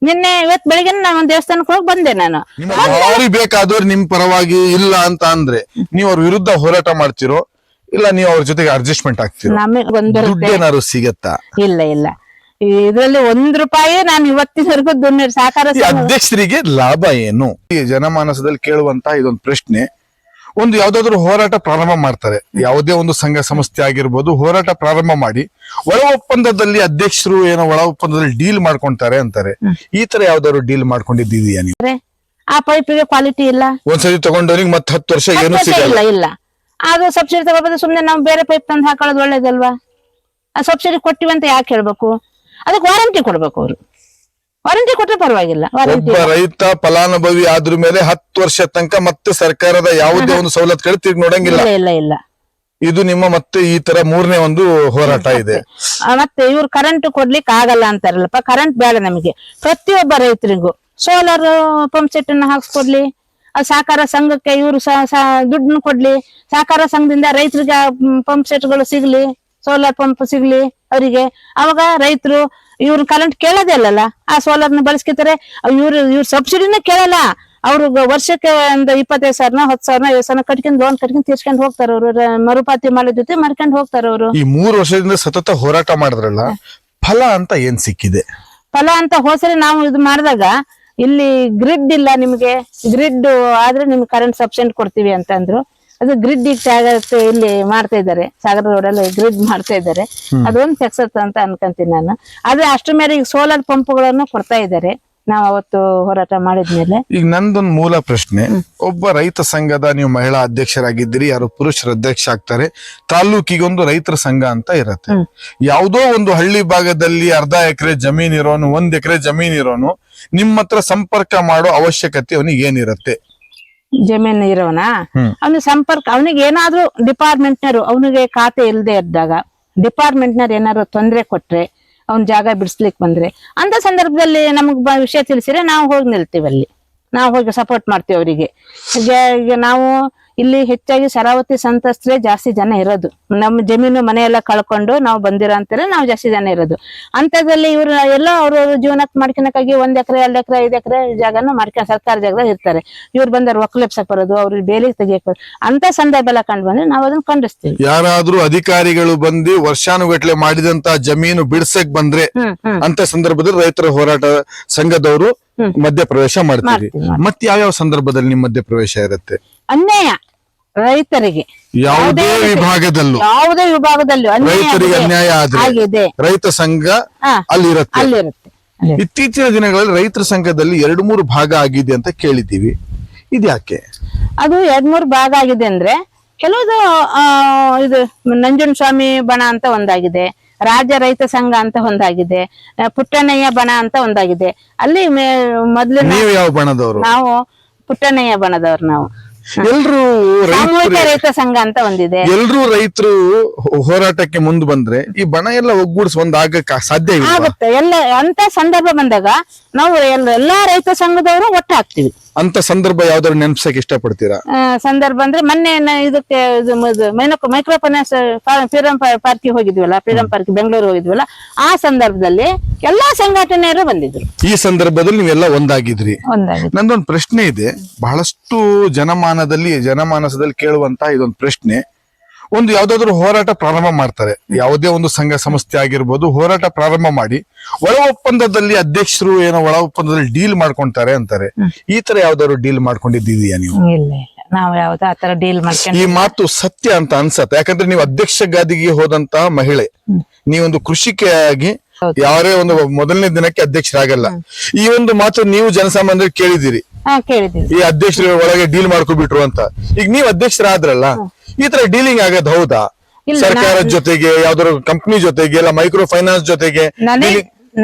ನಿನ್ನೆ ಇವತ್ ಬೆಳಿಗ್ಗೆ ನಾನು ಒಂದ್ ದೇವಸ್ಥಾನಕ್ಕೆ ಹೋಗಿ ಬಂದೆ ನಾನು. ಭಾರಿ ಬೇಕಾದವ್ರು ನಿಮ್ ಪರವಾಗಿ ಇಲ್ಲ ಅಂತ ಅಂದ್ರೆ ನೀವು ಅವ್ರ ವಿರುದ್ಧ ಹೋರಾಟ ಮಾಡ್ತಿರೋ ಇಲ್ಲ ನೀವು ಅವ್ರ ಜೊತೆಗೆ ಅಡ್ಜಸ್ಟ್ಮೆಂಟ್ ಆಗ್ತಿರೋ? ನಮಗ್ ದುಡ್ಡೇನಾದ್ರು ಸಿಗತ್ತಾ? ಇಲ್ಲ ಇಲ್ಲ, ಇದ್ರಲ್ಲಿ ₹1 ನಾನು ಇವತ್ತಿನವರೆಗೂ ಸಹಕಾರ ಅಧ್ಯಕ್ಷರಿಗೆ ಲಾಭ ಏನು? ಈ ಜನಮಾನಸದಲ್ಲಿ ಕೇಳುವಂತ ಇದೊಂದು ಪ್ರಶ್ನೆ. ಒಂದು ಯಾವ್ದಾದ್ರು ಹೋರಾಟ ಪ್ರಾರಂಭ ಮಾಡ್ತಾರೆ, ಯಾವುದೇ ಒಂದು ಸಂಘ ಸಂಸ್ಥೆ ಆಗಿರ್ಬೋದು, ಹೋರಾಟ ಪ್ರಾರಂಭ ಮಾಡಿ ಒಳ ಒಪ್ಪಂದದಲ್ಲಿ ಅಧ್ಯಕ್ಷರು ಏನೋ ಒಳ ಒಪ್ಪಂದದಲ್ಲಿ ಡೀಲ್ ಮಾಡ್ಕೊಂತಾರೆ ಅಂತಾರೆ. ಈ ತರ ಯಾವ್ದಾದ್ರು ಡೀಲ್ ಮಾಡ್ಕೊಂಡಿದ್ದೀಯಾ ನೀವು? ಆ ಪೈಪಿಗೆ ಕ್ವಾಲಿಟಿ ಇಲ್ಲ, ಒಂದ್ಸತಿ ತಗೊಂಡವ್ರಿಗೆ ಮತ್ತೆ 10 ವರ್ಷ ಏನು ಸಿಗಲ್ಲ. ಇಲ್ಲ ಅದು ಸಬ್ಸಿಡಿ ತಗೋಬೋದು. ಸುಮ್ನೆ ನಾವು ಬೇರೆ ಪೈಪ್ ತಂದು ಹಾಕೊಳ್ಳೋದು ಒಳ್ಳೇದಲ್ವಾ? ಆ ಸಬ್ಸಿಡಿ ಕೊಟ್ಟಿವಿ ಅಂತ ಯಾಕೆ ಹೇಳ್ಬೇಕು? ಅದಕ್ಕೆ ವಾರಂಟಿ ಕೊಡ್ಬೇಕು. ಅವರು ವಾರಂಟಿ ಕೊಟ್ರೆ ಪರವಾಗಿಲ್ಲ. ಒಬ್ಬ ರೈತ ಫಲಾನುಭವಿ ಆದ್ರ ಮೇಲೆ 10 ವರ್ಷ ತನಕ ಮತ್ತೆ ಸರ್ಕಾರದ ಯಾವುದೇ ಒಂದು ಸವಲತ್ತುಗಳು ತಿರುಗಿ ನೋಡಂಗಿಲ್ಲ. ಇಲ್ಲ ಇಲ್ಲ, ಇದು ನಿಮ್ಮ ಮತ್ತೆ ಈ ತರ 3ನೇ ಒಂದು ಹೋರಾಟ ಇದೆ. ಮತ್ತೆ ಇವ್ರು ಕರೆಂಟ್ ಕೊಡ್ಲಿಕ್ಕೆ ಆಗಲ್ಲ ಅಂತಾರಲ್ಲಪ್ಪ. ಕರೆಂಟ್ ಬೇಡ ನಮಗೆ. ಪ್ರತಿಯೊಬ್ಬ ರೈತರಿಗೂ ಸೋಲಾರ್ ಪಂಪ್ ಸೆಟ್ ಅನ್ನ ಹಾಕ್ಸ್ಕೊಡ್ಲಿ. ಸಹಕಾರ ಸಂಘಕ್ಕೆ ಇವ್ರು ದುಡ್ಡನ್ನು ಕೊಡ್ಲಿ. ಸಹಕಾರ ಸಂಘದಿಂದ ರೈತರಿಗೆ ಪಂಪ್ ಸೆಟ್ಗಳು ಸಿಗ್ಲಿ, ಸೋಲಾರ್ ಪಂಪ್ ಸಿಗ್ಲಿ ಅವರಿಗೆ. ಅವಾಗ ರೈತರು ಇವ್ರ ಕರೆಂಟ್ ಕೇಳೋದೇ ಅಲ್ಲಲ್ಲ, ಆ ಸೋಲಾರ್ನ ಬಳಸ್ಕೊತಾರೆ. ಇವ್ರ ಸಬ್ಸಿಡಿನ ಕೇಳಲ್ಲ. ಅವ್ರು ವರ್ಷಕ್ಕೆ ಒಂದು 25,000 10,000 50,000 ಕಟ್ಕೊಂಡು ಲೋನ್ ಕಟ್ಕೊಂಡು ತೀರ್ಸ್ಕೊಂಡು ಹೋಗ್ತಾರ. ಅವ್ರು ಮರುಪಾವತಿ ಮಾಡೋ ಜೊತೆ ಮಾಡ್ಕೊಂಡು ಹೋಗ್ತಾರ. ಅವರು ಈ 3 ವರ್ಷದಿಂದ ಸತತ ಹೋರಾಟ ಮಾಡಿದ್ರಲ್ಲ, ಫಲ ಅಂತ ಏನ್ ಸಿಕ್ಕಿದೆ? ಫಲ ಅಂತ ಹೋಸರಿ ನಾವು ಇದು ಮಾಡಿದಾಗ ಇಲ್ಲಿ ಗ್ರಿಡ್ ಇಲ್ಲ, ನಿಮ್ಗೆ ಗ್ರಿಡ್ ಆದ್ರೆ ನಿಮ್ಗೆ ಕರೆಂಟ್ ಸಬ್ಸಿಡಿ ಕೊಡ್ತೀವಿ ಅಂತ ಅಂದ್ರು. ಅದು ಗ್ರಿಡ್ ಇಲ್ಲಿ ಮಾಡ್ತಾ ಇದ್ದಾರೆ, ಸಾಗರ ರೋಡ್ ಅಲ್ಲಿ ಗ್ರಿಡ್ ಮಾಡ್ತಾ ಇದ್ದಾರೆ. ಅದೊಂದು ಸಕ್ಸಸ್ ಅಂತ ಅನ್ಕೊಂತೀನಿ ನಾನು. ಆದ್ರೆ ಅಷ್ಟ್ರ ಮೇಲೆ ಈಗ ಸೋಲಾರ್ ಪಂಪ್ಗಳನ್ನು ಕೊಡ್ತಾ ಇದ್ದಾರೆ. ನಾವ್ ಅವತ್ತು ಹೋರಾಟ ಮಾಡಿದ್ಮೇಲೆ. ಈಗ ನಂದೊಂದು ಮೂಲ ಪ್ರಶ್ನೆ, ಒಬ್ಬ ರೈತ ಸಂಘದ ನೀವು ಮಹಿಳಾ ಅಧ್ಯಕ್ಷರಾಗಿದ್ದೀರಿ, ಯಾರು ಪುರುಷರ ಅಧ್ಯಕ್ಷ ಆಗ್ತಾರೆ. ತಾಲೂಕಿಗೊಂದು ರೈತರ ಸಂಘ ಅಂತ ಇರತ್ತೆ. ಯಾವುದೋ ಒಂದು ಹಳ್ಳಿ ಭಾಗದಲ್ಲಿ ಅರ್ಧ ಎಕರೆ ಜಮೀನ್ ಇರೋನು, 1 ಎಕರೆ ಜಮೀನ್ ಇರೋನು ನಿಮ್ಮ ಹತ್ರ ಸಂಪರ್ಕ ಮಾಡೋ ಅವಶ್ಯಕತೆ ಅವನಿಗೆ ಏನಿರತ್ತೆ? ಜಮೀನ್ ಇರೋನ ಅವನಿಗೆ ಸಂಪರ್ಕ, ಅವನಿಗೆ ಏನಾದ್ರು ಡಿಪಾರ್ಟ್ಮೆಂಟ್ನರು ಅವನಿಗೆ ಖಾತೆ ಇಲ್ಲದೆ ಇದ್ದಾಗ ಡಿಪಾರ್ಟ್ಮೆಂಟ್ನವ್ರು ಏನಾದ್ರು ತೊಂದರೆ ಕೊಟ್ರೆ, ಅವ್ನ ಜಾಗ ಬಿಡಿಸ್ಲಿಕ್ಕೆ ಬಂದ್ರೆ ಅಂತ ಸಂದರ್ಭದಲ್ಲಿ ನಮಗ್ ವಿಷಯ ತಿಳಿಸಿದ್ರೆ ನಾವು ಹೋಗಿ ನಿಲ್ತೀವಿ. ಅಲ್ಲಿ ನಾವು ಹೋಗಿ ಸಪೋರ್ಟ್ ಮಾಡ್ತೀವಿ ಅವರಿಗೆ. ಈಗ ನಾವು ಇಲ್ಲಿ ಹೆಚ್ಚಾಗಿ ಶರಾವತಿ ಸಂತ್ರಸ್ತರೇ ಜಾಸ್ತಿ ಜನ ಇರೋದು. ನಮ್ಮ ಜಮೀನು ಮನೆಯೆಲ್ಲ ಕಳ್ಕೊಂಡು ನಾವು ಬಂದಿರೋ ಅಂತಾರೆ ನಾವು ಜಾಸ್ತಿ ಜನ ಇರೋದು. ಅಂತದ್ರಲ್ಲಿ ಇವ್ರು ಎಲ್ಲ ಅವ್ರ ಜೀವನಕ್ಕೆ ಮಾಡ್ಕೊಳಕ್ಕಾಗಿ 1 ಎಕರೆ 2 ಎಕರೆ 5 ಎಕರೆ ಜಾಗನ ಮಾಡ್ಕೊಂಡು ಸರ್ಕಾರ ಜಾಗದಾಗ ಇರ್ತಾರೆ. ಇವ್ರು ಬಂದವ್ರು ಒಕ್ಕಲೆಪ್ಸಕ್ ಬರೋದು, ಅವ್ರಿಗೆ ಬೇಲಿಗೆ ತೆಗಿಯಕ್ ಬರೋದು. ಅಂತ ಸಂದರ್ಭ ಎಲ್ಲ ಕಂಡು ಬಂದ್ರೆ ನಾವು ಅದನ್ನ ಖಂಡಿಸ್ತೀವಿ. ಯಾರಾದ್ರೂ ಅಧಿಕಾರಿಗಳು ಬಂದು ವರ್ಷಾನುಗಟ್ಲೆ ಮಾಡಿದಂತ ಜಮೀನು ಬಿಡ್ಸಕ್ ಬಂದ್ರೆ ಅಂತ ಸಂದರ್ಭದಲ್ಲಿ ರೈತರ ಹೋರಾಟ ಸಂಘದವರು ಮಧ್ಯಪ್ರವೇಶ ಮಾಡ್ತೀವಿ. ಮತ್ತೆ ಯಾವ್ಯಾವ ಸಂದರ್ಭದಲ್ಲಿ ನಿಮ್ಮ ಮಧ್ಯಪ್ರವೇಶ ಇರುತ್ತೆ? ಅನ್ಯಾಯ ರೈತರಿಗೆ ಯಾವುದೇ ವಿಭಾಗದಲ್ಲೂ ರೈತರಿಗೆ ಅನ್ಯಾಯ ಆಗಿದೆ, ರೈತ ಸಂಘ ಅಲ್ಲಿರುತ್ತೆ. ಇತ್ತೀಚಿನ ದಿನಗಳಲ್ಲಿ ರೈತರ ಸಂಘದಲ್ಲಿ 2-3 ಭಾಗ ಆಗಿದೆ ಅಂತ ಕೇಳಿದ್ದೀವಿ. ಇದ್ಯಾಕೆ? ಅದು 2-3 ಭಾಗ ಆಗಿದೆ ಅಂದ್ರೆ ಕೆಲವುದು ಇದು ನಂಜುಂಡ ಸ್ವಾಮಿ ಬಣ ಅಂತ ಒಂದಾಗಿದೆ, ರಾಜ್ಯ ರೈತ ಸಂಘ ಅಂತ ಒಂದಾಗಿದೆ, ಪುಟ್ಟಣ್ಣಯ್ಯ ಬಣ ಅಂತ ಒಂದಾಗಿದೆ. ಅಲ್ಲಿ ಮೊದ್ಲು ನೀವು ಯಾವ ಬಣದವರು? ನಾವು ಪುಟ್ಟಣ್ಣಯ್ಯ ಬಣದವ್ರು. ನಾವು ಎಲ್ರು ಸಾಮೂಹಿಕ ರೈತ ಸಂಘ ಅಂತ ಒಂದಿದೆ. ಎಲ್ರು ರೈತರು ಹೋರಾಟಕ್ಕೆ ಮುಂದೆ ಬಂದ್ರೆ ಈ ಬಣ ಎಲ್ಲ ಒಗ್ಗೂಡಿಸಿ ಒಂದಾಗಕ್ಕೆ ಸಾಧ್ಯ ಆಗುತ್ತೆ. ಎಲ್ಲ ಅಂತ ಸಂದರ್ಭ ಬಂದಾಗ ನಾವು ಎಲ್ಲಾ ರೈತ ಸಂಘದವರು ಒಟ್ಟು ಹಾಕ್ತಿವಿ. ಅಂತ ಸಂದರ್ಭ ಯಾವ್ದಾದ್ರು ನೆನಪಿಸಕ್ಕೆ ಇಷ್ಟಪಡ್ತೀರಾ? ಸಂದರ್ಭ ಅಂದ್ರೆ ಮೊನ್ನೆ ಇದಕ್ಕೆ ಮೈಕ್ರೋ ಫೈನಾನ್ಸ್ ಫ್ರೀಡಂ ಪಾರ್ಕ್ ಹೋಗಿದ್ವಲ್ಲ, ಫ್ರೀಡಂ ಪಾರ್ಕ್ ಬೆಂಗಳೂರು ಹೋಗಿದ್ವಲ್ಲ, ಆ ಸಂದರ್ಭದಲ್ಲಿ ಎಲ್ಲಾ ಸಂಘಟನೆಯರು ಬಂದಿದ್ರು. ಈ ಸಂದರ್ಭದಲ್ಲಿ ನೀವೆಲ್ಲ ಒಂದಾಗಿದ್ರಿ. ನಂದೊಂದು ಪ್ರಶ್ನೆ ಇದೆ, ಬಹಳಷ್ಟು ಜನಮಾನಸದಲ್ಲಿ ಕೇಳುವಂತ ಇದೊಂದು ಪ್ರಶ್ನೆ. ಒಂದು ಯಾವ್ದಾದ್ರು ಹೋರಾಟ ಪ್ರಾರಂಭ ಮಾಡ್ತಾರೆ, ಯಾವುದೇ ಒಂದು ಸಂಘ ಸಂಸ್ಥೆ ಆಗಿರ್ಬೋದು, ಹೋರಾಟ ಪ್ರಾರಂಭ ಮಾಡಿ ಒಳ ಒಪ್ಪಂದದಲ್ಲಿ ಅಧ್ಯಕ್ಷರು ಏನೋ ಒಳ ಒಪ್ಪಂದದಲ್ಲಿ ಡೀಲ್ ಮಾಡ್ಕೊಂತಾರೆ ಅಂತಾರೆ. ಈ ತರ ಯಾವ್ದಾದ್ರು ಡೀಲ್ ಮಾಡ್ಕೊಂಡಿದ್ದೀಯಾ ನೀವು? ಇಲ್ಲ, ನಾವು ಯಾವ್ದು ಆತರ ಡೀಲ್ ಮಾಡ್ಕೊಂಡು. ಈ ಮಾತು ಸತ್ಯ ಅಂತ ಅನ್ಸತ್ತೆ, ಯಾಕಂದ್ರೆ ನೀವು ಅಧ್ಯಕ್ಷ ಗಾದಿಗೆ ಹೋದಂತಹ ಮಹಿಳೆ, ನೀವೊಂದು ಕೃಷಿಕೆಯಾಗಿ ಯಾರೇ ಒಂದು ಮೊದಲನೇ ದಿನಕ್ಕೆ ಅಧ್ಯಕ್ಷರಾಗಲ್ಲ. ಈ ಒಂದು ಮಾತು ನೀವು ಜನಸಾಮಾನ್ಯರು ಕೇಳಿದಿರಿ, ಈ ಅಧ್ಯಕ್ಷರ ಒಳಗೆ ಡೀಲ್ ಮಾಡ್ಕೊಬಿಟ್ರು ಅಂತ. ಈಗ ನೀವು ಅಧ್ಯಕ್ಷರಾದ್ರಲ್ಲ, ಈ ತರ ಡೀಲಿಂಗ್ ಆಗೋದು ಹೌದಾ? ಸರ್ಕಾರದ ಜೊತೆಗೆ, ಯಾವ್ದಾದ್ರು ಕಂಪ್ನಿ ಜೊತೆಗೆ, ಇಲ್ಲ ಮೈಕ್ರೋ ಫೈನಾನ್ಸ್ ಜೊತೆಗೆ?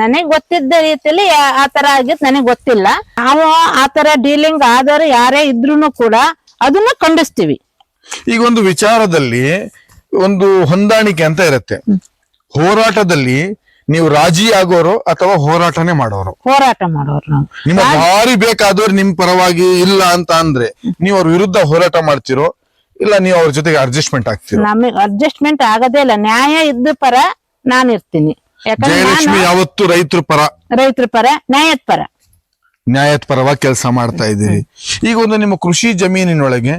ನನಗ್ ಗೊತ್ತಿದ್ದ ರೀತಿಯಲ್ಲಿ ಆತರ ಆಗಿದ್ ನನಗ್ ಗೊತ್ತಿಲ್ಲ. ನಾವು ಆತರ ಡೀಲಿಂಗ್ ಆದವರು ಯಾರೇ ಇದ್ರು ಕೂಡ ಅದನ್ನ ಖಂಡಿಸ್ತೀವಿ. ಈಗ ಒಂದು ವಿಚಾರದಲ್ಲಿ ಒಂದು ಹೊಂದಾಣಿಕೆ ಅಂತ ಇರುತ್ತೆ. ಹೋರಾಟದಲ್ಲಿ ನೀವು ರಾಜಿ ಆಗೋರು ಅಥವಾ ಹೋರಾಟನೇ ಮಾಡೋರು? ಹೋರಾಟ ಮಾಡೋರು ನಾವು. ನಿಮ್ಮ ಭಾರಿ ಬೇಕಾದವ್ರು ನಿಮ್ ಪರವಾಗಿ ಇಲ್ಲ ಅಂತ ಅಂದ್ರೆ ನೀವು ಅವ್ರ ವಿರುದ್ಧ ಹೋರಾಟ ಮಾಡ್ತಿರೋ ಇಲ್ಲ ನೀವು ಅವ್ರ ಜೊತೆಗೆ ಅಡ್ಜಸ್ಟ್ಮೆಂಟ್ ಆಗ್ತೀರೋ? ನಮಗೆ ಅಡ್ಜಸ್ಟ್ಮೆಂಟ್ ಆಗದೇ ಇಲ್ಲ. ನ್ಯಾಯ ಇದ್ದ ಪರ ನಾನು ಇರ್ತೀನಿ. ಯಾಕಂದ್ರೆ ಜಯಲಕ್ಷ್ಮಿ ಯಾವತ್ತು ರೈತರ ಪರ, ರೈತರ ಪರ, ನ್ಯಾಯದ ಪರ. ನ್ಯಾಯದ ಪರವಾಗಿ ಕೆಲಸ ಮಾಡ್ತಾ ಇದ್ದೀರಿ. ಈಗ ಒಂದು ನಿಮ್ಮ ಕೃಷಿ ಜಮೀನಿನೊಳಗೆ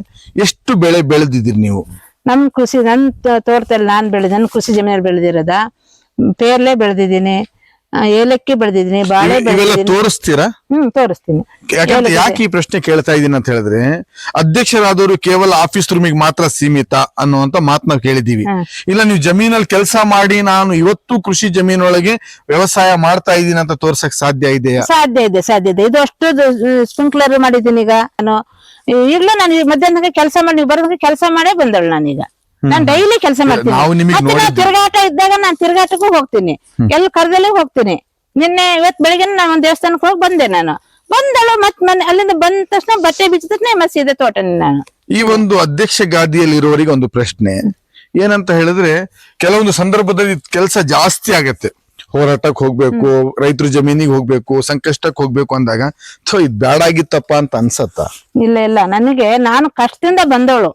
ಎಷ್ಟು ಬೆಳೆ ಬೆಳೆದಿದ್ದೀರಿ ನೀವು? ನಮ್ ಕೃಷಿ ನನ್ ತೋಟದಲ್ಲಿ ನಾನ್ ನನ್ ಕೃಷಿ ಜಮೀನಲ್ಲಿ ಬೆಳೆದಿರೋದ ಪೇರ್ಲೆ ಬೆಳೆದಿದ್ದೀನಿ, ಏಲಕ್ಕಿ ಬೆಳೆದಿದ್ದೀನಿ, ಬಾಳೆ ಇವೆಲ್ಲ ಬೆಳೆದಿದ್ದೀನಿ. ತೋರಿಸ್ತೀರಾ? ತೋರಿಸ್ತೀನಿ. ಯಾಕಂದ್ರೆ ಯಾಕೆ ಈ ಪ್ರಶ್ನೆ ಕೇಳ್ತಾ ಇದ್ದೀನಿ ಅಂತ ಹೇಳಿದ್ರೆ, ಅಧ್ಯಕ್ಷರಾದವರು ಕೇವಲ ಆಫೀಸ್ ರೂಮಿಗೆ ಮಾತ್ರ ಸೀಮಿತ ಅನ್ನುವಂತ ಮಾತನ್ನ ಕೇಳಿದೀವಿ. ಇಲ್ಲ, ನೀವು ಜಮೀನಲ್ಲಿ ಕೆಲಸ ಮಾಡಿ ನಾನು ಇವತ್ತು ಕೃಷಿ ಜಮೀನೊಳಗೆ ವ್ಯವಸಾಯ ಮಾಡ್ತಾ ಇದ್ದೀನಿ ಅಂತ ತೋರ್ಸಕ್ ಸಾಧ್ಯ ಇದೆಯಾ? ಸಾಧ್ಯ ಇದೆ. ಇದು ಅಷ್ಟು ಸ್ಪ್ರಿಂಕ್ಲರ್ ಮಾಡಿದ್ದೀನಿ. ಈಗ ನಾನು ಈಗಲೂ ನಾನು ಮಧ್ಯಾಹ್ನ ಕೆಲಸ ಮಾಡಿ, ನೀವು ಬರೋದಕ್ಕೆ ಕೆಲಸ ಮಾಡೇ ಬಂದಳು ನಾನೀಗ. ನಾನು ಡೈಲಿ ಕೆಲಸ ಮಾಡ್ತೀನಿ. ನಾವು ನಿಮಗೆ ಮತ್ತೆ ನಾನು ತಿರುಗಾಟ ಇದ್ದಾಗ ನಾನು ತಿರುಗಾಟಕ್ಕೂ ಹೋಗ್ತೀನಿ, ಎಲ್ಲ ಕರ್ದಲ್ಲಿ ಹೋಗ್ತೀನಿ. ಇವತ್ ಬೆಳಿಗ್ಗೆ ನಾನು ಒಂದ್ ದೇವಸ್ಥಾನಕ್ಕೆ ಹೋಗಿ ಬಂದೆ. ನಾನು ಬಂದಳು ಮತ್ ಅಲ್ಲಿಂದ ಬಂದ ತಕ್ಷಣ ಬಟ್ಟೆ ಬಿಚ್ಚಿದ ತಕ್ಷಣ ಮಸೀದೆ ತೋಟ. ನಾನು ಈ ಒಂದು ಅಧ್ಯಕ್ಷ ಗಾದಿಯಲ್ಲಿ ಇರುವವರಿಗೆ ಒಂದು ಪ್ರಶ್ನೆ ಏನಂತ ಹೇಳಿದ್ರೆ, ಕೆಲವೊಂದು ಸಂದರ್ಭದಲ್ಲಿ ಕೆಲಸ ಜಾಸ್ತಿ ಆಗತ್ತೆ, ಹೋರಾಟಕ್ಕೆ ಹೋಗ್ಬೇಕು, ರೈತರ ಜಮೀನಿಗೆ ಹೋಗ್ಬೇಕು, ಸಂಕಷ್ಟಕ್ಕೆ ಹೋಗ್ಬೇಕು ಅಂದಾಗ ಇದ್ ಬ್ಯಾಡಾಗಿತ್ತಪ್ಪ ಅಂತ ಅನ್ಸತ್ತ? ಇಲ್ಲ, ನಾನು ಕಷ್ಟದಿಂದ ಬಂದವಳು.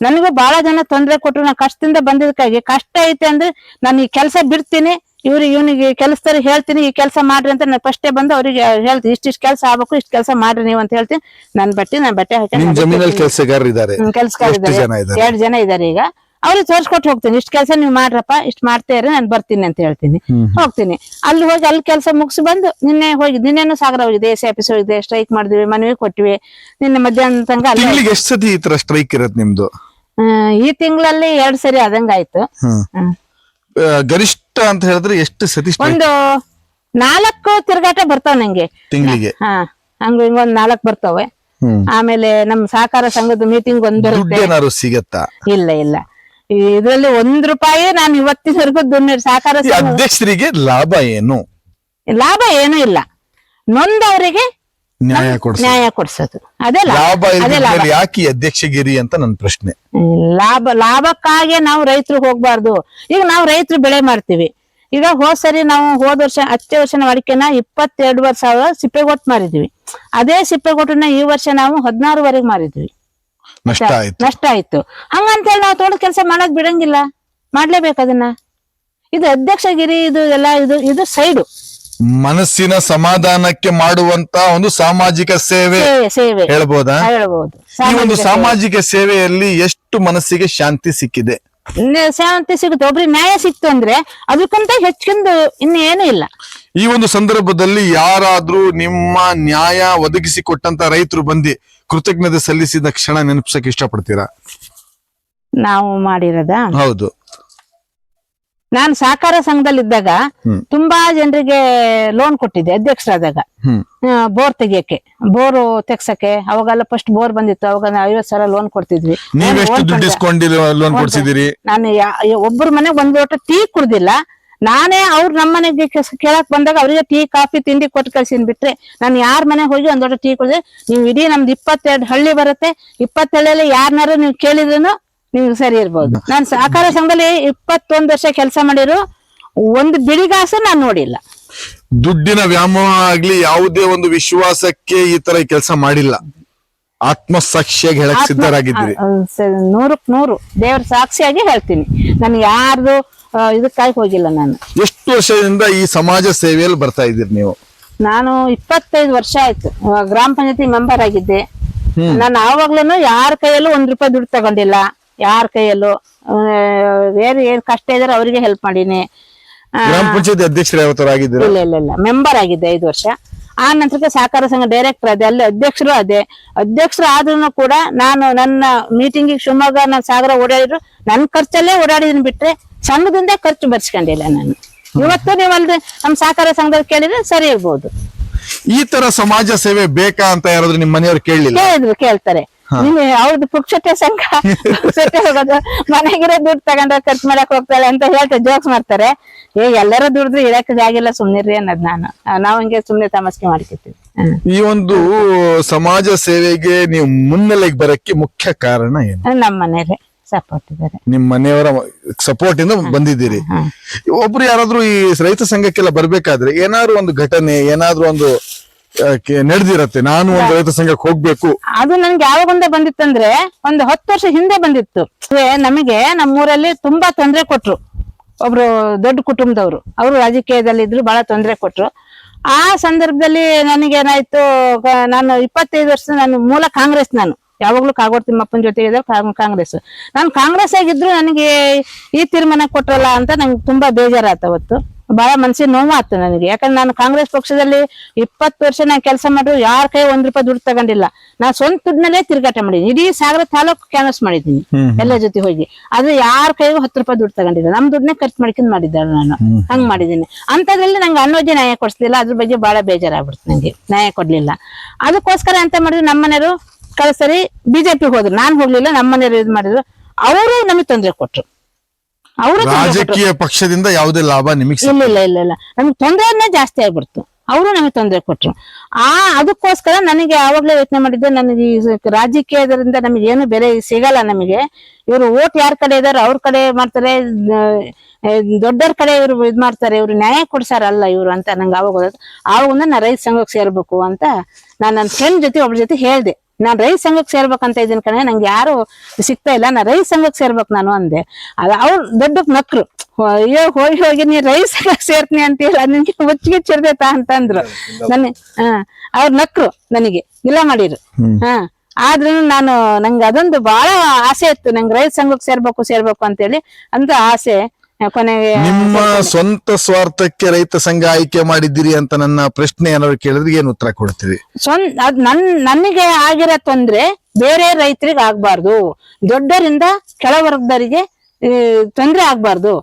ನನಗೂ ಬಹಳ ಜನ ತೊಂದರೆ ಕೊಟ್ರು. ನಾ ಕಷ್ಟದಿಂದ ಬಂದಿದ್ದಕ್ಕಾಗಿ, ಕಷ್ಟ ಐತೆ ಅಂದ್ರೆ ನಾನು ಈ ಕೆಲಸ ಬಿಡ್ತೀನಿ, ಇವನಿಗೆ ಕೆಲಸದವ್ರು ಹೇಳ್ತೀನಿ ಈ ಕೆಲಸ ಮಾಡ್ರಿ ಅಂತ. ನಾನು ಫಸ್ಟೇ ಬಂದು ಅವ್ರಿಗೆ ಹೇಳ್ತೀನಿ, ಇಷ್ಟಿಷ್ಟು ಕೆಲಸ ಆಗ್ಬೇಕು, ಇಷ್ಟು ಕೆಲಸ ಮಾಡ್ರಿ ನೀವು ಅಂತ ಹೇಳ್ತೀನಿ. ನಾನು ಬಟ್ಟೆ ಜಮೀನಲ್ಲಿ ಕೆಲಸಗಾರರು ಇದ್ದಾರೆ, ಕೆಲಸಗಾರಿದ್ದಾರೆ, 2 ಜನ ಇದಾರೆ. ಈಗ ಅವ್ರಿಗೆ ತೋರ್ಸ್ಕೊಟ್ಟು ಹೋಗ್ತೀನಿ, ಇಷ್ಟು ಕೆಲಸ ನೀವು ಮಾಡ್ರಪ್ಪ, ಇಷ್ಟು ಮಾಡ್ತಾ ಇರಿ, ನಾನು ಬರ್ತೀನಿ ಅಂತ ಹೇಳ್ತೀನಿ. ಹೋಗ್ತೀನಿ, ಅಲ್ಲಿ ಹೋಗಿ ಅಲ್ಲಿ ಕೆಲಸ ಮುಗಿಸಿ ಬಂದು ನಿನ್ನೆನು ಸಾಗರ ಹೋಗಿದೆ, ಎಸ್ ಆಫೀಸ್ ಹೋಗಿದೆ, ಸ್ಟ್ರೈಕ್ ಮಾಡಿದ್ವಿ, ಮನವಿ ಕೊಟ್ವಿ. ನಿನ್ನೆ ಮಧ್ಯಾಹ್ನ ತನಕ ಎಷ್ಟು ಸತಿ ಈ ತರ ಸ್ಟ್ರೈಕ್ ಇರತ್ತೆ ನಿಮ್ದು? ಈ ತಿಂಗಳಲ್ಲಿ 2 ಸರಿ ಆದಂಗಾಯ್ತು. ಗರಿಷ್ಠ ಅಂತ ಹೇಳಿದ್ರೆ ಎಷ್ಟು ಸತಿ? ಒಂದು 4 ತಿರ್ಗಾಟ ಬರ್ತಾವ ನಂಗೆ ತಿಂಗಳಿಗೆ. ಹಂಗ ಹಿಂಗೊಂದ್ 4 ಬರ್ತಾವೆ. ಆಮೇಲೆ ನಮ್ ಸಹಕಾರ ಸಂಘದ ಮೀಟಿಂಗ್ ಒಂದ್ ಬರುತ್ತೆ. ಸಿಗತ್ತಾ? ಇಲ್ಲ, ಇದ್ರಲ್ಲಿ ₹1 ನಾನು ಇವತ್ತಿನವರೆಗೂ ಸಹಕಾರ ಅಧ್ಯಕ್ಷರಿಗೆ ಲಾಭ ಏನು? ಲಾಭ ಏನೂ ಇಲ್ಲ, ನೊಂದವರಿಗೆ ನ್ಯಾಯ ಕೊಡ್ಸೋದು ಅದೇ ಲಾಭ. ಯಾಕೆ ಅಧ್ಯಕ್ಷಗಿರಿ ಅಂತ ನನ್ನ ಪ್ರಶ್ನೆ. ಲಾಭಕ್ಕಾಗಿ ನಾವು ರೈತರು ಹೋಗ್ಬಾರ್ದು. ಈಗ ನಾವು ರೈತರು ಬೆಳೆ ಮಾಡ್ತೀವಿ. ಈಗ ಹೋದ್ ವರ್ಷ ಹತ್ತೇ ವರ್ಷ ನಾವು ಅಡಿಕೆನ 22,000 ಸಿಪ್ಪೆಗೊಟ್ಟು ಮಾರಿದ್ವಿ. ಅದೇ ಸಿಪ್ಪೆಗೊಟ್ಟನ್ನ ಈ ವರ್ಷ ನಾವು 16,000 ಮಾರಿದ್ವಿ. ನಷ್ಟ ಆಯ್ತು. ಹಂಗಂತೇಳಿ ನಾವು ತೋಟದ ಕೆಲಸ ಮಾಡೋದ್ ಬಿಡಂಗಿಲ್ಲ, ಮಾಡ್ಲೇಬೇಕು ಅದನ್ನ. ಇದು ಅಧ್ಯಕ್ಷಗಿರಿ, ಇದು ಸೈಡು. ಮನಸ್ಸಿನ ಸಮಾಧಾನಕ್ಕೆ ಮಾಡುವಂತ ಒಂದು ಸಾಮಾಜಿಕ ಸೇವೆ ಹೇಳ್ಬೋದಾ? ಈ ಒಂದು ಸಾಮಾಜಿಕ ಸೇವೆಯಲ್ಲಿ ಎಷ್ಟು ಮನಸ್ಸಿಗೆ ಶಾಂತಿ ಸಿಕ್ಕಿದೆ? ಶಾಂತಿ ಸಿಗುತ್ತೆ. ಒಬ್ರಿಗೆ ನ್ಯಾಯ ಸಿಕ್ತು ಅಂದ್ರೆ ಅದಕ್ಕಿಂತ ಹೆಚ್ಚಿಂದು ಇನ್ನೇನು ಇಲ್ಲ. ಈ ಒಂದು ಸಂದರ್ಭದಲ್ಲಿ ಯಾರಾದ್ರೂ ನಿಮ್ಮ ನ್ಯಾಯ ಒದಗಿಸಿಕೊಟ್ಟಂತ ರೈತರು ಬಂದು ಕೃತಜ್ಞತೆ ಸಲ್ಲಿಸಿದ ಕ್ಷಣ ನೆನಪಿಸಕ್ಕೆ ಇಷ್ಟಪಡ್ತೀರಾ? ನಾವು ಮಾಡಿರೋದ? ಹೌದು. ನಾನು ಸಹಕಾರ ಸಂಘದಲ್ಲಿದ್ದಾಗ ತುಂಬಾ ಜನರಿಗೆ ಲೋನ್ ಕೊಟ್ಟಿದ್ದೆ ಅಧ್ಯಕ್ಷರಾದಾಗ. Bore ತೆಗಿಯಕ್ಕೆ, bore ತೆಗ್ಸಕ್ಕೆ. ಅವಾಗೆಲ್ಲ ಫಸ್ಟ್ ಬೋರ್ ಬಂದಿತ್ತು, ಅವಾಗ 50,000 ಲೋನ್ ಕೊಡ್ತಿದ್ವಿ. ಲೋನ್ ಕೊಡ್ಸಿದಿರಿ? ನಾನು ಒಬ್ಬರ ಮನೆಗೆ 1 ಲೋಟ ಟೀ ಕುಡ್ದಿಲ್ಲ. ನಾನೇ ನಮ್ಮ ಮನೆಗೆ ಕೇಳಕ್ ಬಂದಾಗ ಅವ್ರಿಗೆ ಟೀ ಕಾಫಿ ತಿಂಡಿ ಕೊಟ್ಟು ಕಳ್ಸಿನ್ ಬಿಟ್ರೆ, ನಾನು ಯಾರ ಮನೆಗೆ ಹೋಗಿ 1 ಲೋಟ ಟೀ ಕುಡ್ದೆ. ನೀವು ಇಡೀ ನಮ್ದು 22 ಹಳ್ಳಿ ಬರುತ್ತೆ, 20 ಹಳ್ಳಿಯಲ್ಲಿ ಯಾರನ್ನಾರು ನೀವು ಕೇಳಿದ್ರೂ ನಿಮ್ಗೆ ಸರಿ ಇರ್ಬೋದು. ನಾನು ಸಹಕಾರ ಸಂಘದಲ್ಲಿ 21 ವರ್ಷ ಕೆಲಸ ಮಾಡಿರೋ ಒಂದು ಬಿಡಿಗಾಸು ನಾನು ನೋಡಿಲ್ಲ. ದುಡ್ಡಿನ ವ್ಯಾಮೋಹ ಆಗ್ಲಿ, ಯಾವುದೇ ಒಂದು ವಿಶ್ವಾಸಕ್ಕೆ ಈ ತರ ಕೆಲಸ ಮಾಡಿಲ್ಲ. ಆತ್ಮಸಾಕ್ಷಿಯಾಗಿ ಹೇಳಕ್ ಸಿದ್ಧರಾಗಿದ್ದೀರಿ? 100ಕ್ಕೆ 100 ದೇವ್ರ ಸಾಕ್ಷಿಯಾಗಿ ಹೇಳ್ತೀನಿ. ನಾನು ಯಾರ್ದು ಇದಕ್ಕಾಗಿ ಹೋಗಿಲ್ಲ. ನಾನು ಎಷ್ಟು ವರ್ಷದಿಂದ ಈ ಸಮಾಜ ಸೇವೆಯಲ್ಲಿ ಬರ್ತಾ ಇದ್ದೀರಿ ನೀವು? ನಾನು 25 ವರ್ಷ ಆಯ್ತು. ಗ್ರಾಮ ಪಂಚಾಯತಿ ಮೆಂಬರ್ ಆಗಿದ್ದೆ. ನಾನು ಆವಾಗ್ಲೂ ಯಾರ ಕೈಯಲ್ಲೂ ₹1 ದುಡ್ಡು ತಗೊಂಡಿಲ್ಲ. ಯಾರ ಕೈಯಲ್ಲೂ ಬೇರೆ ಏನ್ ಕಷ್ಟ ಇದಾರೆ ಅವರಿಗೆ ಹೆಲ್ಪ್ ಮಾಡೀನಿ. ಗ್ರಾಮ ಪಂಚಾಯತಿ ಅಧ್ಯಕ್ಷರು ಯಾವತ್ತರಾಗಿದ್ದೀರಾ? ಇಲ್ಲ, ಮೆಂಬರ್ ಆಗಿದ್ದೆ 5 ವರ್ಷ. ಆ ನಂತರಕ್ಕೆ ಸಹಕಾರ ಸಂಘ ಡೈರೆಕ್ಟರ್ ಅದೇ, ಅಲ್ಲಿ ಅಧ್ಯಕ್ಷರು ಅದೇ. ಅಧ್ಯಕ್ಷರು ಆದ್ರೂ ಕೂಡ ನಾನು ನನ್ನ ಮೀಟಿಂಗಿಗೆ ಶಿವಮೊಗ್ಗ, ನಾನು ಸಾಗರ ಓಡಾಡಿದ್ರು ನನ್ನ ಖರ್ಚಲ್ಲೇ ಓಡಾಡಿದೀನಿ ಬಿಟ್ರೆ ಸಂಘದಿಂದ ಖರ್ಚು ಬರ್ಸ್ಕೊಂಡಿಲ್ಲ ನಾನು. ಇವತ್ತು ನೀವು ಅಲ್ದೆ ನಮ್ಮ ಸಹಕಾರ ಸಂಘದಲ್ಲಿ ಕೇಳಿದ್ರೆ ಸರಿ ಇರ್ಬೋದು. ಈ ತರ ಸಮಾಜ ಸೇವೆ ಬೇಕಾ ಅಂತ ಯಾರಾದ್ರೂ ನಿಮ್ಮ ಮನೆಯವ್ರು ಕೇಳಿಲ್ಲ? ಕೇಳ್ತಾರೆ. ನಿಮ್ಗೆ ಅವ್ರದ್ದು ಪುಕ್ಷಟೆ ಸಂಘ ಹೋಗೋದು, ಮನೆಗಿರೋ ದುಡ್ಡು ತಗೊಂಡ ಖರ್ಚು ಮಾಡಕ್ ಹೋಗ್ತಾಳೆ ಅಂತ ಹೇಳ್ತಾರೆ, ಜೋಕ್ಸ್ ಮಾಡ್ತಾರೆ. ಎಲ್ಲರೂ ದುಡ್ದು ಇರಕ್ ಜಾಗಿಲ್ಲ, ಸುಮ್ನಿರ್ರಿ ಅನ್ನೋದು ನಾವು ಹಂಗೆ ಸುಮ್ನೆ ತಮಾಷೆ ಮಾಡ್ಕೊತೀವಿ. ಈ ಒಂದು ಸಮಾಜ ಸೇವೆಗೆ ನೀವು ಮುನ್ನೆಲೆಗೆ ಬರಕ್ಕೆ ಮುಖ್ಯ ಕಾರಣ ಏನು? ನಮ್ಮ ಮನೇಲಿ ಸಪೋರ್ಟ್ ಇದ್ದಾರೆ. ನಿಮ್ ಮನೆಯವರ ಸಪೋರ್ಟ್ ಇಂದ ಬಂದಿದ್ದೀರಿ. ಒಬ್ರು ಯಾರಾದ್ರೂ ಈ ರೈತ ಸಂಘಕ್ಕೆಲ್ಲ ಬರ್ಬೇಕಾದ್ರೆ ಏನಾದ್ರು ಒಂದು ಘಟನೆ, ಏನಾದ್ರು ಒಂದು ನಡೆದಿರತ್ತೆ, ನಾನು ಒಂದು ರೈತ ಸಂಘಕ್ಕೆ ಹೋಗ್ಬೇಕು, ಅದು ನನ್ಗೆ ಯಾವಾಗೊಂದೇ ಬಂದಿತ್ತಂದ್ರೆ ಒಂದು 10 ವರ್ಷ ಹಿಂದೆ ಬಂದಿತ್ತು. ನಮಗೆ ನಮ್ಮೂರಲ್ಲಿ ತುಂಬಾ ತೊಂದರೆ ಕೊಟ್ರು. ಒಬ್ರು ದೊಡ್ಡ ಕುಟುಂಬದವ್ರು, ಅವರು ರಾಜಕೀಯದಲ್ಲಿದ್ರು, ಬಹಳ ತೊಂದರೆ ಕೊಟ್ರು. ಆ ಸಂದರ್ಭದಲ್ಲಿ ನನಗೇನಾಯ್ತು, ನಾನು 25 ವರ್ಷ ನಾನು ಮೂಲ ಕಾಂಗ್ರೆಸ್, ನಾನು ಯಾವಾಗ್ಲೂ ಕಾಗೋಡು ತಿಮ್ಮಪ್ಪನ ಜೊತೆಗೆ ಇದ್ದ ಕಾಂಗ್ರೆಸ್. ನಾನು ಕಾಂಗ್ರೆಸ್ ಆಗಿದ್ರು ನನಗೆ ಈ ತೀರ್ಮಾನ ಕೊಟ್ರಲ್ಲ ಅಂತ ನಂಗೆ ತುಂಬಾ ಬೇಜಾರಾಯ್ತು. ಅವತ್ತು ಬಹಳ ಮನ್ಸಿಗೆ ನೋವಾಯ್ತು ನನಗೆ. ಯಾಕಂದ್ರೆ ನಾನು ಕಾಂಗ್ರೆಸ್ ಪಕ್ಷದಲ್ಲಿ 20 ವರ್ಷ ನಾನು ಕೆಲಸ ಮಾಡಿದ್ರು ಯಾರ ಕೈ ₹1 ದುಡ್ಡು ತಗೊಂಡಿಲ್ಲ. ನಾನು ಸ್ವಂತ ದುಡ್ಡಲ್ಲೇ ತಿರುಗಾಟ ಮಾಡಿದ್ದೀನಿ. ಇಡೀ ಸಾಗರ ತಾಲೂಕು ಕ್ಯಾನ್ವಸ್ ಮಾಡಿದ್ದೀನಿ ಎಲ್ಲ ಜೊತೆ ಹೋಗಿ. ಅದು ಯಾರ ಕೈಗೂ ₹10 ದುಡ್ಡು ತಗೊಂಡಿಲ್ಲ. ನಮ್ ದುಡ್ಡನ್ನೇ ಖರ್ಚು ಮಾಡ್ಕೊಂಡ್ ಮಾಡಿದ್ದಾಳೆ ನಾನು. ಹಂಗ್ ಮಾಡಿದ್ದೀನಿ. ಅಂತದ್ರಲ್ಲಿ ನಂಗೆ ಅನ್ನೋಜೆ ನ್ಯಾಯ ಕೊಡಿಸ್ಲಿಲ್ಲ. ಅದ್ರ ಬಗ್ಗೆ ಬಹಳ ಬೇಜಾರಾಗ್ಬಿಡ್ತು ನಂಗೆ, ನ್ಯಾಯ ಕೊಡ್ಲಿಲ್ಲ. ಅದಕ್ಕೋಸ್ಕರ ಅಂತ ಮಾಡಿದ್ರು ನಮ್ಮನೆಯವರು ಕಳ್ಸರಿ ಬಿಜೆಪಿ ಹೋದ್ರು. ನಾನ್ ಹೋಗ್ಲಿಲ್ಲ, ನಮ್ಮನೆಯವರು ಇದು ಮಾಡಿದ್ರು. ಅವರು ನಮಗೆ ತೊಂದರೆ ಕೊಟ್ರು. ಅವರು ರಾಜಕೀಯ ಪಕ್ಷದಿಂದ ಯಾವುದೇ ಲಾಭ ನಿಮಗೆ ಇಲ್ಲ ನಮ್ಗೆ ತೊಂದರೆನೇ ಜಾಸ್ತಿ ಆಗ್ಬಿಡ್ತು. ಅವರು ನಮಗೆ ತೊಂದರೆ ಕೊಟ್ರು. ಅದಕ್ಕೋಸ್ಕರ ನನಗೆ ಆವಾಗ್ಲೇ ಯೋಚನೆ ಮಾಡಿದ್ದೆ, ನನಗೆ ಈ ರಾಜಕೀಯದಿಂದ ನಮಗೆ ಏನು ಬೆಲೆ ಸಿಗಲ್ಲ. ನಮಗೆ ಇವರು ಓಟ್ ಯಾರ ಕಡೆ ಇದಾರೆ ಅವ್ರ ಕಡೆ ಮಾಡ್ತಾರೆ, ದೊಡ್ಡವ್ರ ಕಡೆ ಇವ್ರು ಇದ್ ಮಾಡ್ತಾರೆ, ಇವ್ರು ನ್ಯಾಯ ಕೊಡ್ಸಾರಲ್ಲ ಇವ್ರು ಅಂತ ನಂಗೆ ಆವಾಗ ನಾ ರೈತ ಸಂಘಕ್ಕೆ ಸೇರ್ಬೇಕು ಅಂತ ನಾನು ನನ್ನ ಫ್ರೆಂಡ್ ಜೊತೆ ಒಬ್ರ ಜೊತೆ ಹೇಳ್ದೆ. ನಾನ್ ರೈತ ಸಂಘಕ್ಕೆ ಸೇರ್ಬೇಕಂತ ಇದೀನಿ ಕಣೆ, ನಂಗೆ ಯಾರು ಸಿಗ್ತಾ ಇಲ್ಲ, ನಾ ರೈತ ಸಂಘಕ್ಕೆ ಸೇರ್ಬೇಕು ನಾನು ಅಂದೆ. ಅವ್ರು ದೊಡ್ಡ ನಕ್ರು, ಅಯ್ಯೋ ಹೋಗಿ ನೀ ರೈತ ಸಂಘಕ್ಕೆ ಸೇರ್ತೀನಿ ಅಂತ ಹೇಳ, ನಿನ್ಗೆ ಮುಚ್ಚಿಗೆ ಚಿರ್ದೈತಾ ಅಂತಂದ್ರು. ಅವ್ರ ನಕ್ರು, ನನಗೆ ಇಲ್ಲ ಮಾಡಿರು. ಆದ್ರೂ ನಂಗೆ ಅದೊಂದು ಬಹಳ ಆಸೆ ಇತ್ತು, ನಂಗೆ ರೈತ ಸಂಘಕ್ಕೆ ಸೇರ್ಬೇಕು ಅಂತೇಳಿ. ಅಂತ ಆಸೆ ಕೊನೆಗೆ ನಿಮ್ಮ ಸ್ವಂತ ಸ್ವಾರ್ಥಕ್ಕೆ ರೈತ ಸಂಘ ಆಯ್ಕೆ ಮಾಡಿದ್ದೀರಿ ಅಂತ ನನ್ನ ಪ್ರಶ್ನೆ ಏನಾದ್ರು ಕೇಳಿದ್ರೆ ಏನು ಉತ್ತರ ಕೊಡ್ತೀರಿ? ನನಗೆ ಆಗಿರೋ ತೊಂದ್ರೆ ಬೇರೆ ರೈತರಿಗೆ ಆಗ್ಬಾರ್ದು, ದೊಡ್ಡರಿಂದ ಕೆಳವರ್ಗದವರಿಗೆ ತೊಂದ್ರೆ ಆಗ್ಬಾರ್ದು.